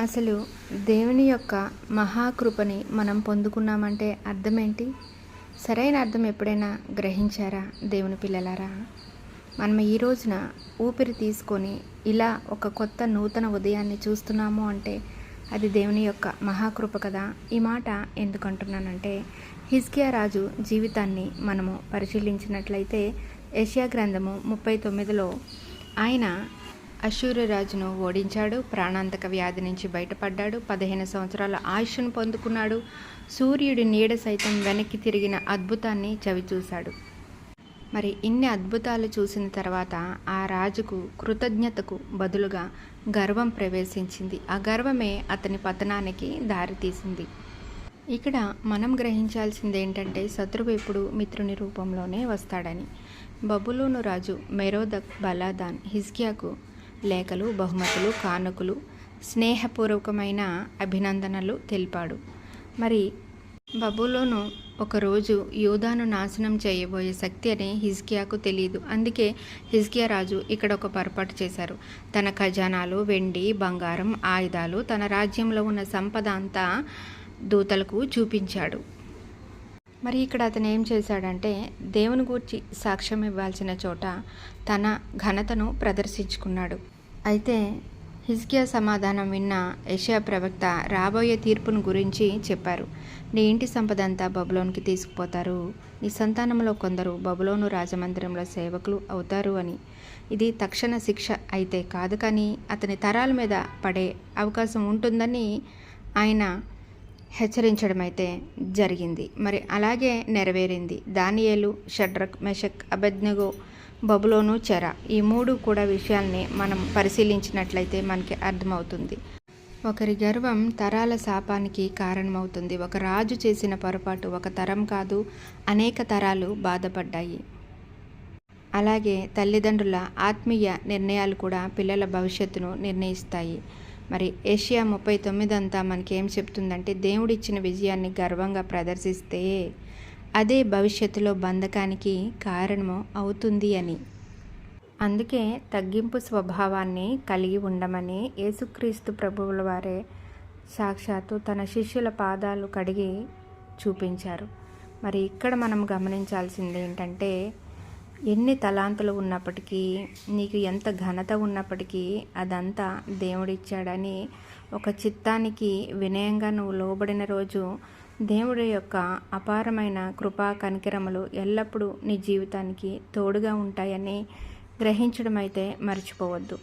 అసలు దేవుని యొక్క మహాకృపని మనం పొందుకున్నామంటే అర్థమేంటి? సరైన అర్థం ఎప్పుడైనా గ్రహించారా దేవుని పిల్లలారా? మనం ఈ రోజున ఊపిరి తీసుకొని ఇలా ఒక కొత్త నూతన ఉదయాన్ని చూస్తున్నాము అంటే అది దేవుని యొక్క మహాకృప కదా. ఈ మాట ఎందుకంటున్నానంటే, హిజ్కియా రాజు జీవితాన్ని మనము పరిశీలించినట్లయితే యెషయా గ్రంథము 39లో ఆయన అష్షూరు రాజును ఓడించాడు, ప్రాణాంతక వ్యాధి నుంచి బయటపడ్డాడు, 15 సంవత్సరాల ఆయుష్ను పొందుకున్నాడు, సూర్యుడి నీడ సైతం వెనక్కి తిరిగిన అద్భుతాన్ని చవిచూశాడు. మరి ఇన్ని అద్భుతాలు చూసిన తర్వాత ఆ రాజుకు కృతజ్ఞతకు బదులుగా గర్వం ప్రవేశించింది. ఆ గర్వమే అతని పతనానికి దారితీసింది. ఇక్కడ మనం గ్రహించాల్సింది ఏంటంటే, శత్రువు ఎప్పుడు మిత్రుని రూపంలోనే వస్తాడని. బబులోను రాజు మెరోదక్ బలాదాన్ హిజ్కియాకు లేఖలు, బహుమతులు, కానుకలు, స్నేహపూర్వకమైన అభినందనలు తెలిపాడు. మరి బబులోను ఒకరోజు యూదాను నాశనం చేయబోయే శక్తి అని హిజ్కియాకు తెలియదు. అందుకే హిజ్కియా రాజు ఇక్కడ ఒక పొరపాటు చేశారు. తన ఖజానాలు, వెండి, బంగారం, ఆయుధాలు, తన రాజ్యంలో ఉన్న సంపద అంతా దూతలకు చూపించాడు. మరి ఇక్కడ అతను ఏం చేశాడంటే, దేవుని గూర్చి సాక్ష్యం ఇవ్వాల్సిన చోట తన ఘనతను ప్రదర్శించుకున్నాడు. అయితే హిజ్కియా సమాధానం విన్న యెషయా ప్రవక్త రాబోయే తీర్పును గురించి చెప్పారు. నీ ఇంటి సంపద అంతా బబులోనుకి తీసుకుపోతారు, నీ సంతానంలో కొందరు బబులోను రాజమందిరంలో సేవకులు అవుతారు అని. ఇది తక్షణ శిక్ష అయితే కాదు, కానీ అతని తరాల మీద పడే అవకాశం ఉంటుందని ఆయన హెచ్చరించడం అయితే జరిగింది. మరి అలాగే నెరవేరింది. దానియేలు, షడ్రక్, మెషక్, అబేద్నెగో బబులోను చెర, ఈ మూడు కూడా విషయాల్ని మనం పరిశీలించినట్లయితే మనకి అర్థమవుతుంది. ఒకరి గర్వం తరాల శాపానికి కారణమవుతుంది. ఒక రాజు చేసిన పొరపాటు ఒక తరం కాదు, అనేక తరాలు బాధపడ్డాయి. అలాగే తల్లిదండ్రుల ఆత్మీయ నిర్ణయాలు కూడా పిల్లల భవిష్యత్తును నిర్ణయిస్తాయి. మరి యెషయా 39 అంతా మనకేం చెప్తుందంటే, దేవుడిచ్చిన విజయాన్ని గర్వంగా ప్రదర్శిస్తే అదే భవిష్యత్తులో బంధకానికి కారణము అవుతుంది అని. అందుకే తగ్గింపు స్వభావాన్ని కలిగి ఉండమని యేసుక్రీస్తు ప్రభువుల వారే సాక్షాత్తు తన శిష్యుల పాదాలు కడిగి చూపించారు. మరి ఇక్కడ మనం గమనించాల్సింది ఏంటంటే, ఎన్ని తలాంతులు ఉన్నప్పటికీ, నీకు ఎంత ఘనత ఉన్నప్పటికీ అదంతా దేవుడిచ్చాడని ఒక చిత్తానికి వినయంగా నువ్వు లోబడిన రోజు దేవుడి యొక్క అపారమైన కృపా కనికరములు ఎల్లప్పుడూ నీ జీవితానికి తోడుగా ఉంటాయని గ్రహించడం అయితే మర్చిపోవద్దు.